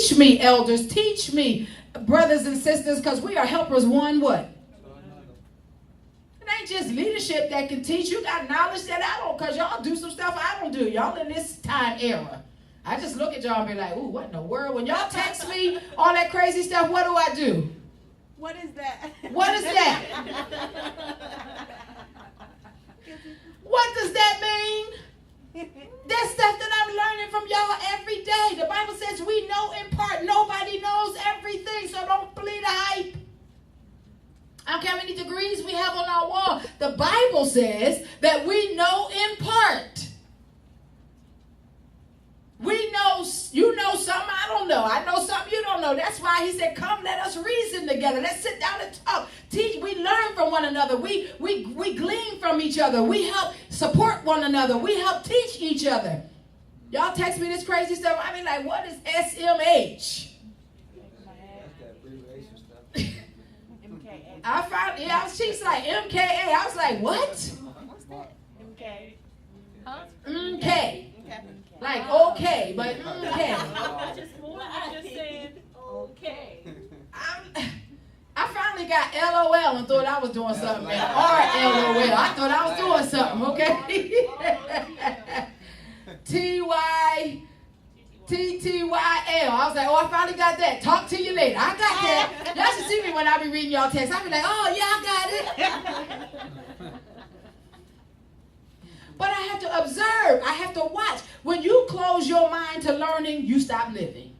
Teach me, elders. Teach me, brothers and sisters, because we are helpers one what? It ain't just leadership that can teach. You got knowledge that I don't, because y'all do some stuff I don't do. Y'all in this time era. I just look at y'all and be like, ooh, what in the world? When y'all text me all that crazy stuff, what do I do? What is that? What is that? What does that mean? That's stuff that I'm learning from y'all every day. The Bible says we know in part. Nobody knows everything, so don't believe the hype. I don't care how many degrees we have on our wall. The Bible says that we know in part. We know, you know something I don't know. I know something you don't know. That's why he said, come, let us reason together. Let's sit down and talk. Teach. We learn from one another. We glean from each other. We help support one another. We help teach each other. Y'all text me this crazy stuff. I mean, like, what is SMH? I found, she's like, MKA. I was like, what? What's that? MK. Huh? MK. Like, okay, but okay. I just said, okay. I finally got LOL and thought I was doing something. Or LOL. I thought I was doing something, okay? TTYL. I was like, oh, I finally got that. Talk to you later. I got that. Y'all should see me when I be reading y'all text. I be like, oh, yeah, I got it. But I have to observe. I have to watch. When you close your mind to learning, you stop living.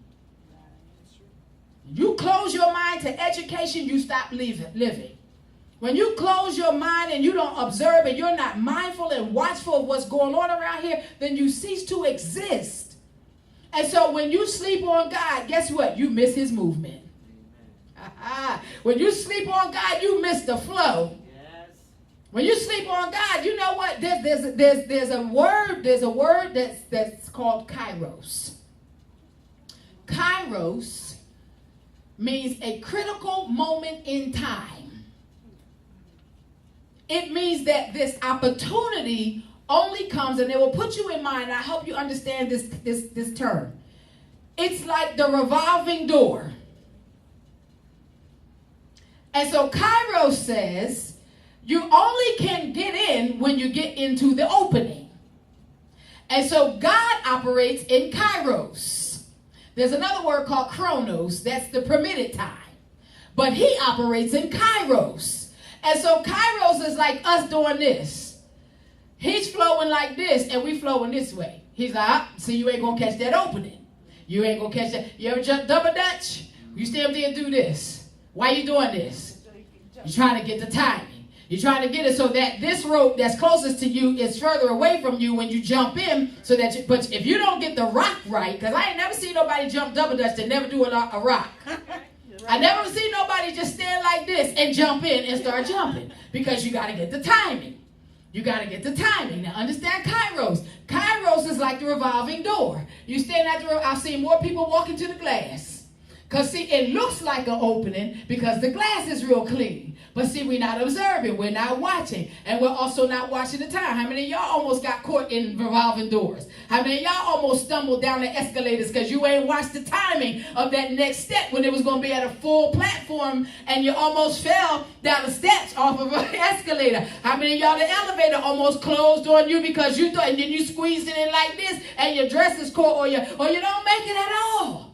You close your mind to education, you stop living. When you close your mind and you don't observe and you're not mindful and watchful of what's going on around here, then you cease to exist. And so when you sleep on God, guess what? You miss his movement. When you sleep on God, you miss the flow. When you sleep on God, you know what? There's a word that's called kairos. Kairos means a critical moment in time. It means that this opportunity only comes, and it will put you in mind. I hope you understand this term. It's like the revolving door. And so kairos says, you only can get in when you get into the opening. And so God operates in kairos. There's another word called chronos. That's the permitted time. But he operates in kairos. And so kairos is like us doing this. He's flowing like this, and we flowing this way. He's like, see, you ain't going to catch that opening. You ain't going to catch that. You ever jump double dutch? You stand there and do this. Why you doing this? You're trying to get the timing. You're trying to get it so that this rope that's closest to you is further away from you when you jump in, so that you, but if you don't get the rock right, because I ain't never seen nobody jump double dutch that never do a rock. I never seen nobody just stand like this and jump in and start jumping, because you got to get the timing. You got to get the timing. Now understand kairos. Kairos is like the revolving door. You stand at the, I've seen more people walk into the glass. Because see, it looks like an opening because the glass is real clean. But see, we're not observing. We're not watching. And we're also not watching the time. How many of y'all almost got caught in revolving doors? How many of y'all almost stumbled down the escalators because you ain't watched the timing of that next step when it was going to be at a full platform and you almost fell down the steps off of an escalator? How many of y'all, the elevator almost closed on you because you thought, and then you squeezed it in like this and your dress is caught, or you don't make it at all?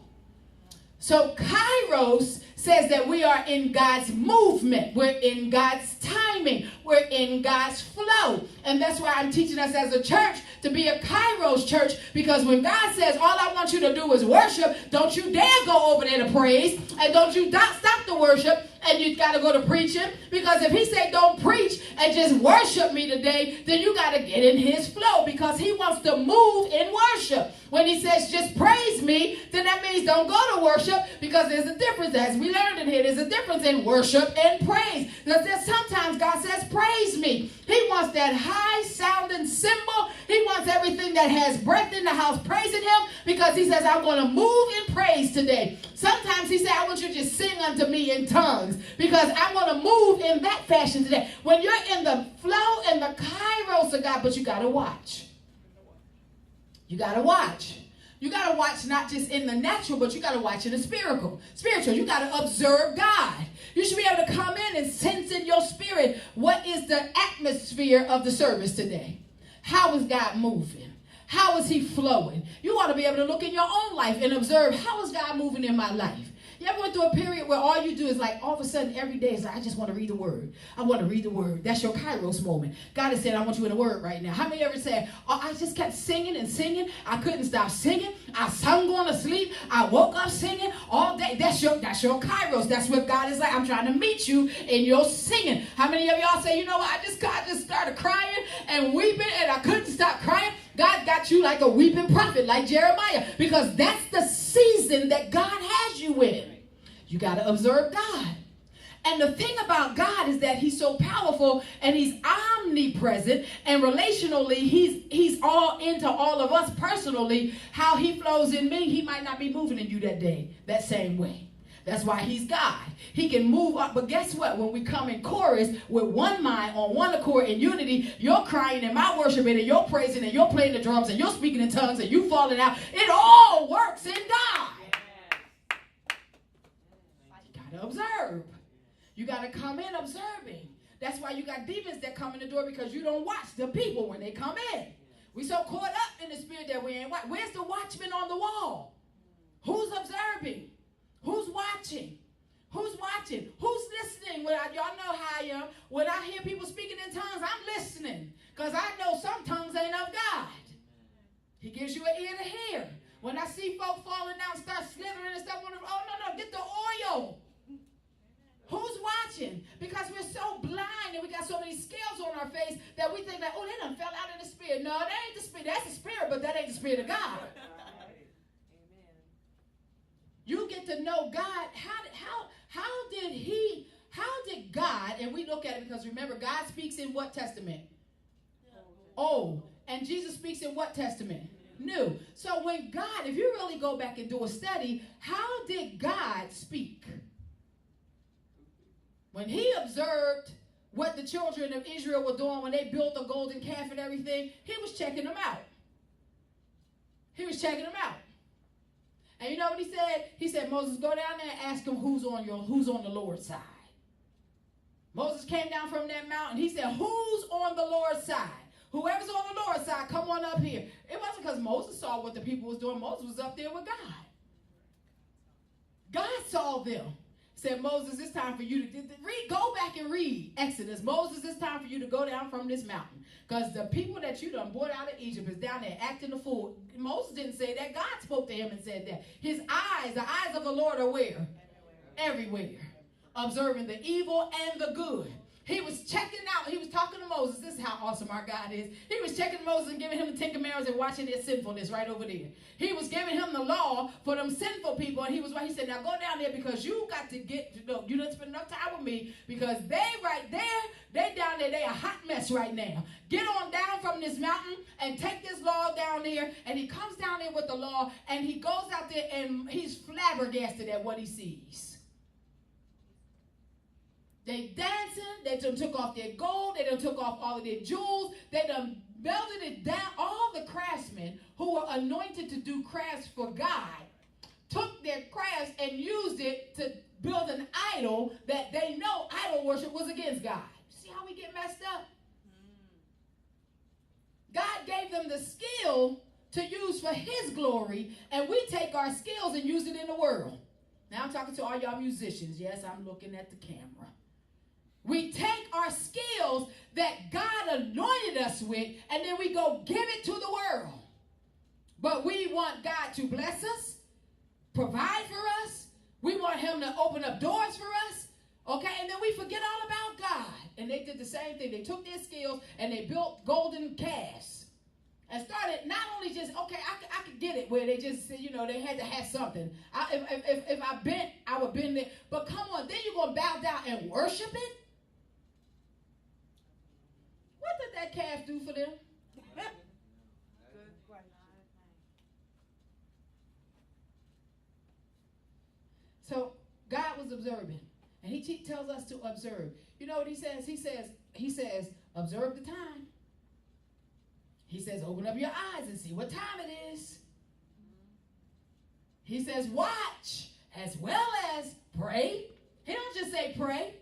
So kairos says that we are in God's movement. We're in God's timing. We're in God's flow. And that's why I'm teaching us as a church to be a kairos church, because when God says, all I want you to do is worship, don't you dare go over there to praise, and don't you stop the worship, and you got to go to preaching, because if he said don't preach and just worship me today, then you got to get in his flow, because he wants to move in worship. When he says just praise me, then that means don't go to worship, because there's a difference, as we learned in here, there's a difference in worship and praise. Because sometimes God says praise me. He wants that high sounding cymbal. He wants everything that has breath in the house praising him, because he says I'm going to move in praise today. Sometimes he said I want you to just sing unto me in tongues, because I'm going to move in that fashion today. When you're in the flow and the kairos of God, but you got to watch. You got to watch. You got to watch not just in the natural, but you got to watch in the spiritual. You got to observe God. You should be able to come in and sense in your spirit what is the atmosphere of the service today. How is God moving? How is he flowing? You ought to be able to look in your own life and observe, how is God moving in my life? You ever went through a period where all you do is like all of a sudden every day is like, I just want to read the word. I want to read the word. That's your Kairos moment. God has said, I want you in the word right now. How many ever said, oh, I just kept singing and singing. I couldn't stop singing. I sung going to sleep. I woke up singing all day. That's your Kairos. That's what God is like. I'm trying to meet you in your singing. How many of y'all say, you know what? I just started crying and weeping and I couldn't stop crying. God got you like a weeping prophet, like Jeremiah, because that's the season that God has you in. You got to observe God. And the thing about God is that he's so powerful and he's omnipresent, and relationally he's all into all of us personally. How he flows in me, he might not be moving in you that day, that same way. That's why he's God. He can move up. But guess what? When we come in chorus with one mind, on one accord, in unity, you're crying and my worshiping and you're praising and you're playing the drums and you're speaking in tongues and you falling out. It all works in God. You got to observe. You got to come in observing. That's why you got demons that come in the door, because you don't watch the people when they come in. We so caught up in the spirit that we ain't watch. Where's the watchman on the wall? Who's observing? Who's watching? Who's watching? Who's listening? Y'all know how I am. When I hear people speaking in tongues, I'm listening, because I know some tongues ain't of God. He gives you an ear to hear. When I see folk falling down, start slithering and stuff, oh, no, get the oil. Who's watching? Because we're so blind and we got so many scales on our face that we think that, oh, they done fell out in the spirit. No, that ain't the spirit. That's the spirit, but that ain't the spirit of God. You get to know God. How did God, and we look at it because remember, God speaks in what testament? Old. And Jesus speaks in what testament? New. So when God, if you really go back and do a study, how did God speak? When he observed what the children of Israel were doing when they built the golden calf and everything, he was checking them out. He was checking them out. And you know what he said? He said, Moses, go down there and ask him who's on the Lord's side. Moses came down from that mountain. He said, who's on the Lord's side? Whoever's on the Lord's side, come on up here. It wasn't because Moses saw what the people was doing. Moses was up there with God. God saw them. Said, Moses, it's time for you to go back and read Exodus. Moses, it's time for you to go down from this mountain, because the people that you done brought out of Egypt is down there acting a fool. Moses didn't say that. God spoke to him and said that. His eyes, the eyes of the Lord are where? Everywhere. Observing the evil and the good. He was checking out. He was talking to Moses. This is how awesome our God is. He was checking Moses and giving him the Ten Commandments and watching their sinfulness right over there. He was giving him the law for them sinful people. And he said, now go down there, because you got to get to know. You didn't spend enough time with me, because they right there, they down there, they a hot mess right now. Get on down from this mountain and take this law down there. And he comes down there with the law, and he goes out there and he's flabbergasted at what he sees. They dancing, they done took off their gold, they done took off all of their jewels, they done melted it down. All the craftsmen who were anointed to do crafts for God took their crafts and used it to build an idol that they know idol worship was against God. See how we get messed up? God gave them the skill to use for his glory, and we take our skills and use it in the world. Now I'm talking to all y'all musicians. Yes, I'm looking at the camera. We take our skills that God anointed us with, and then we go give it to the world. But we want God to bless us, provide for us. We want him to open up doors for us. Okay, and then we forget all about God. And they did the same thing. They took their skills and they built golden calves. And started not only just, okay, I could get it, where they just said, you know, they had to have something. If I bent, I would bend it. But come on, then you're going to bow down and worship it? What did that calf do for them? So God was observing. And he tells us to observe. You know what he says? He says, observe the time. He says, open up your eyes and see what time it is. He says watch as well as pray. He don't just say pray.